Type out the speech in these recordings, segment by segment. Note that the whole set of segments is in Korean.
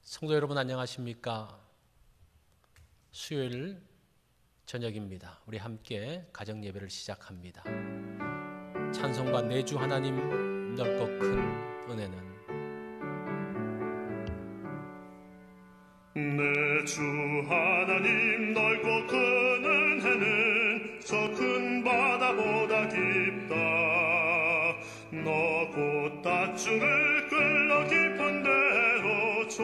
성도 여러분 안녕하십니까? 수요일 저녁입니다. 우리 함께 가정 예배를 시작합니다. 찬송가 내 주 하나님 넓고 큰 은혜는 내 주 하나님 넓고 큰 은혜는 저 큰 바다보다 깊다. 너 곧 닷줄을 끌러 깊은 데로 저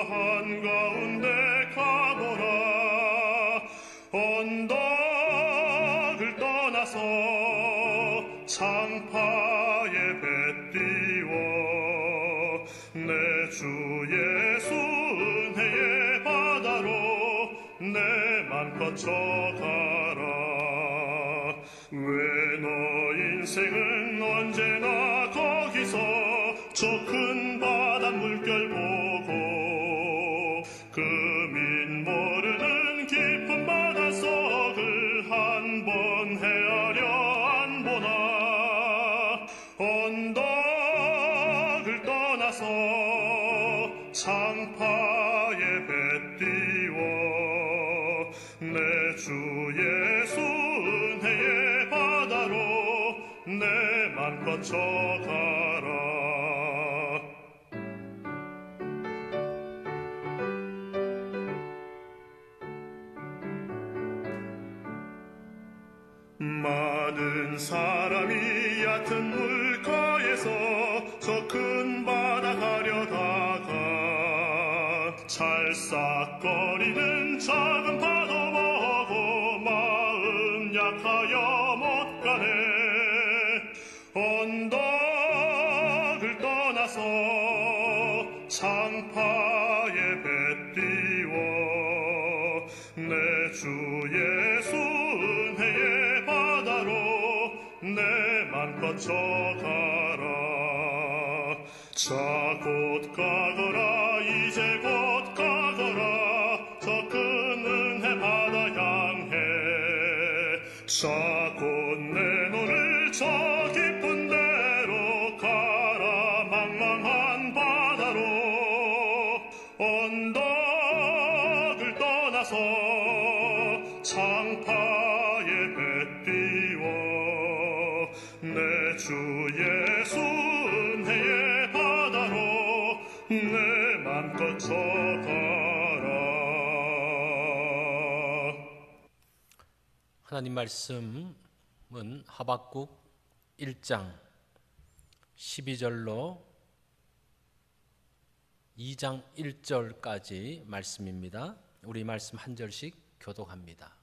한가운데 가보라. 언덕을 떠나서 창파에 배 띄워 내 주 예수 은혜의 바다로 내 맘 거쳐가라. 왜 너 인생은 언제나 거기서 저 큰 바다 물결 보고 금인 모르는 깊은 바닷속을 한 번 헤아려 안 보나. 언덕을 떠나서 창파에 배 띄워 내 주 예수 은혜의 바다로 내 맘 거쳐가라. 많은 사람이 얕은 물가에서 저 큰 바다 가려다가 찰싹거리는 작은 파도 보고 마음 약하여 못 가네. 언덕을 떠나서 창파에 배 띄워 내 주 예수 은혜의 바다로 내 맘 거쳐가라. 자 곧 가거라. 이제 곧 가거라. 저 큰 은혜 바다 향해. 자 곧 내 너를 저 깊은 데로 가라. 망망한 바다로 언덕을 떠나서 창파에 배 띄워 내 주 예수 은혜의 바다로 내 맘 거쳐가라. 하나님 말씀은 하박국 1장 12절로 2장 1절까지 말씀입니다. 우리 말씀 한 절씩 교독합니다.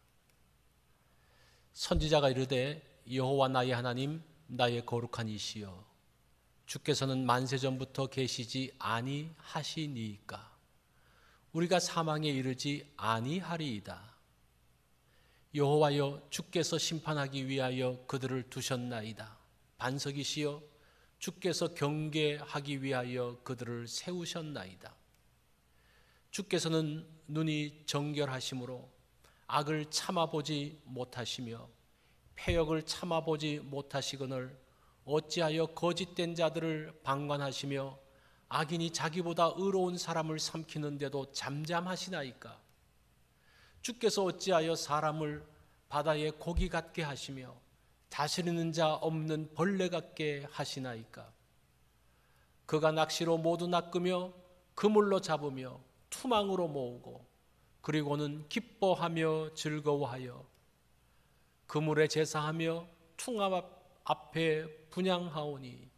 선지자가 이르되 여호와 나의 하나님 나의 거룩한 이시여 주께서는 만세전부터 계시지 아니하시니이까 우리가 사망에 이르지 아니하리이다. 여호와여 주께서 심판하기 위하여 그들을 두셨나이다. 반석이시여 주께서 경계하기 위하여 그들을 세우셨나이다. 주께서는 눈이 정결하심으로 악을 참아보지 못하시며 패역을 참아보지 못하시거늘 어찌하여 거짓된 자들을 방관하시며 악인이 자기보다 의로운 사람을 삼키는데도 잠잠하시나이까. 주께서 어찌하여 사람을 바다의 고기 같게 하시며 다스리는 자 없는 벌레 같게 하시나이까. 그가 낚시로 모두 낚으며 그물로 잡으며 투망으로 모으고 그리고는 기뻐하며 즐거워하여 그물에 제사하며 퉁압 앞에 분향하오니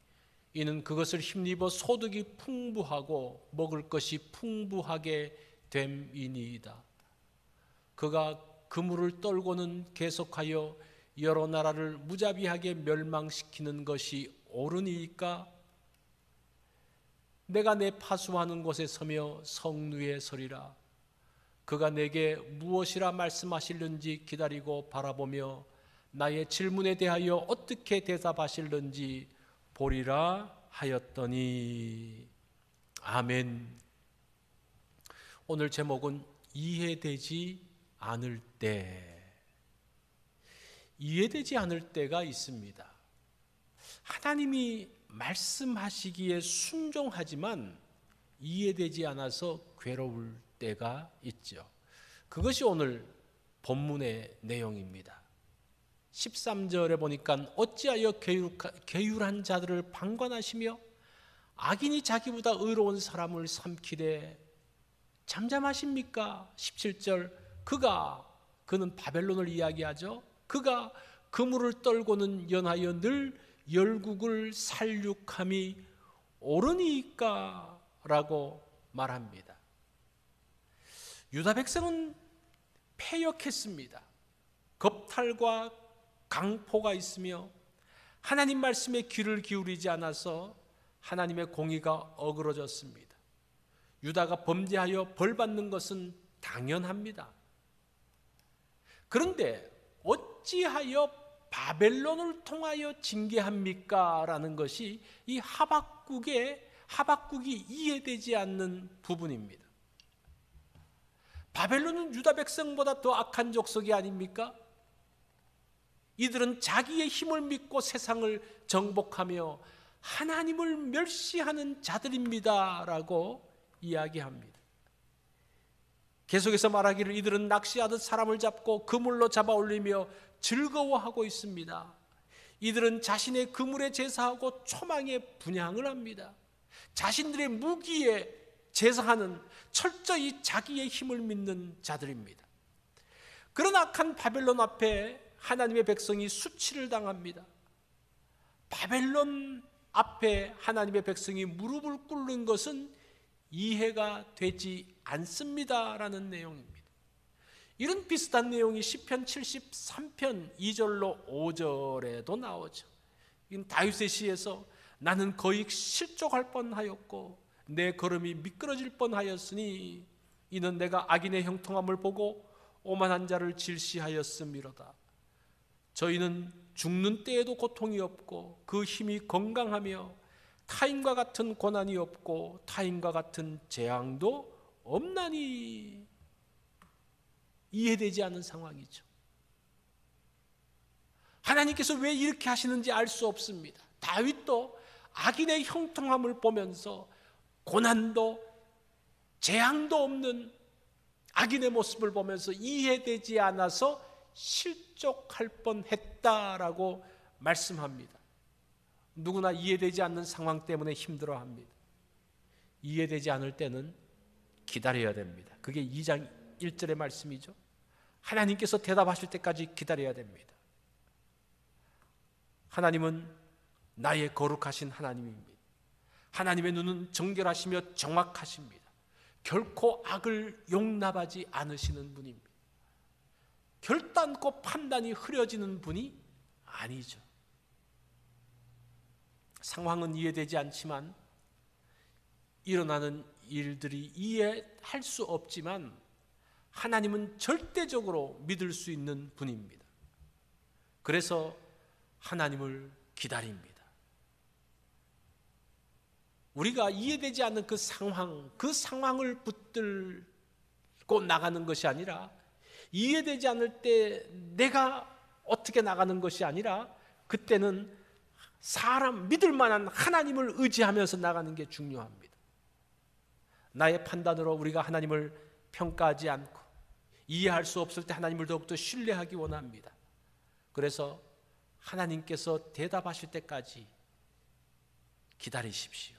이는 그것을 힘입어 소득이 풍부하고 먹을 것이 풍부하게 됨이니이다. 그가 그물을 떨고는 계속하여 여러 나라를 무자비하게 멸망시키는 것이 옳으니까. 내가 내 파수하는 곳에 서며 성루에 서리라. 그가 내게 무엇이라 말씀하실는지 기다리고 바라보며 나의 질문에 대하여 어떻게 대답하실는지 보리라 하였더니. 아멘. 오늘 제목은 이해되지 않을 때. 이해되지 않을 때가 있습니다. 하나님이 말씀하시기에 순종하지만 이해되지 않아서 괴로울 때가 있죠. 그것이 오늘 본문의 내용입니다. 13절에 보니까 어찌하여 괴율한 자들을 방관하시며 악인이 자기보다 의로운 사람을 삼키되 잠잠하십니까? 17절 그는 바벨론을 이야기하죠. 그가 그물을 떨고는 연하여 늘 열국을 살육함이 옳으니까 라고 말합니다. 유다 백성은 패역했습니다. 겁탈과 강포가 있으며 하나님 말씀에 귀를 기울이지 않아서 하나님의 공의가 어그러졌습니다. 유다가 범죄하여 벌받는 것은 당연합니다. 그런데 어찌하여 바벨론을 통하여 징계합니까? 라는 것이 이 하박국이 이해되지 않는 부분입니다. 바벨론은 유다 백성보다 더 악한 족속이 아닙니까? 이들은 자기의 힘을 믿고 세상을 정복하며 하나님을 멸시하는 자들입니다 라고 이야기합니다. 계속해서 말하기를 이들은 낚시하듯 사람을 잡고 그물로 잡아 올리며 즐거워하고 있습니다. 이들은 자신의 그물에 제사하고 초망에 분향을 합니다. 자신들의 무기에 제사하는 철저히 자기의 힘을 믿는 자들입니다. 그런 악한 바벨론 앞에 하나님의 백성이 수치를 당합니다. 바벨론 앞에 하나님의 백성이 무릎을 꿇는 것은 이해가 되지 않습니다라는 내용입니다. 이런 비슷한 내용이 시편 73편 2절로 5절에도 나오죠. 이건 다윗의 시에서 나는 거의 실족할 뻔하였고 내 걸음이 미끄러질 뻔하였으니 이는 내가 악인의 형통함을 보고 오만한 자를 질시하였음이로다. 저희는 죽는 때에도 고통이 없고 그 힘이 건강하며 타인과 같은 고난이 없고 타인과 같은 재앙도 없나니. 이해되지 않는 상황이죠. 하나님께서 왜 이렇게 하시는지 알 수 없습니다. 다윗도 악인의 형통함을 보면서 고난도 재앙도 없는 악인의 모습을 보면서 이해되지 않아서 실족할 뻔했다라고 말씀합니다. 누구나 이해되지 않는 상황 때문에 힘들어합니다. 이해되지 않을 때는 기다려야 됩니다. 그게 2장 1절의 말씀이죠. 하나님께서 대답하실 때까지 기다려야 됩니다. 하나님은 나의 거룩하신 하나님입니다. 하나님의 눈은 정결하시며 정확하십니다. 결코 악을 용납하지 않으시는 분입니다. 결단코 판단이 흐려지는 분이 아니죠. 상황은 이해되지 않지만 일어나는 일들이 이해할 수 없지만 하나님은 절대적으로 믿을 수 있는 분입니다. 그래서 하나님을 기다립니다. 우리가 이해되지 않는 그 상황을 붙들고 나가는 것이 아니라 이해되지 않을 때 내가 어떻게 나가는 것이 아니라 그때는 믿을 만한 하나님을 의지하면서 나가는 게 중요합니다. 나의 판단으로 우리가 하나님을 평가하지 않고 이해할 수 없을 때 하나님을 더욱더 신뢰하기 원합니다. 그래서 하나님께서 대답하실 때까지 기다리십시오.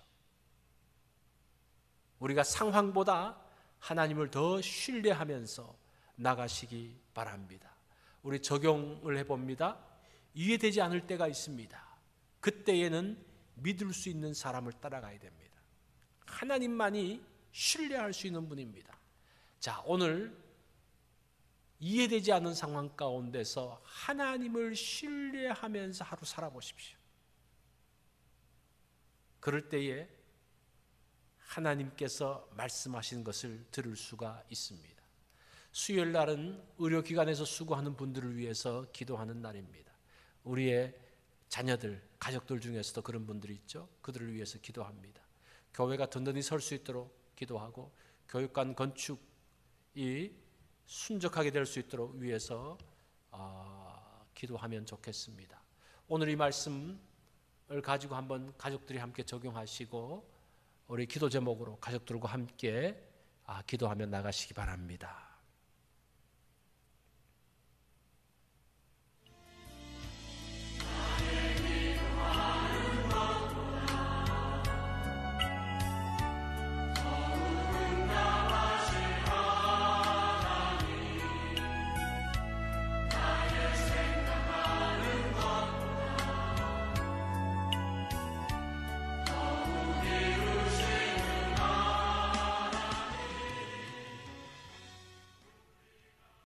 우리가 상황보다 하나님을 더 신뢰하면서 나가시기 바랍니다. 우리 적용을 해봅니다. 이해되지 않을 때가 있습니다. 그때에는 믿을 수 있는 사람을 따라가야 됩니다. 하나님만이 신뢰할 수 있는 분입니다. 자, 오늘 이해되지 않는 상황 가운데서 하나님을 신뢰하면서 하루 살아보십시오. 그럴 때에 하나님께서 말씀하신 것을 들을 수가 있습니다. 수요일 날은 의료기관에서 수고하는 분들을 위해서 기도하는 날입니다. 우리의 자녀들, 가족들 중에서도 그런 분들이 있죠. 그들을 위해서 기도합니다. 교회가 든든히 설 수 있도록 기도하고 교육관 건축이 순적하게 될 수 있도록 위해서 기도하면 좋겠습니다. 오늘 이 말씀을 가지고 한번 가족들이 함께 적용하시고 우리 기도 제목으로 가족들과 함께 기도하며 나가시기 바랍니다.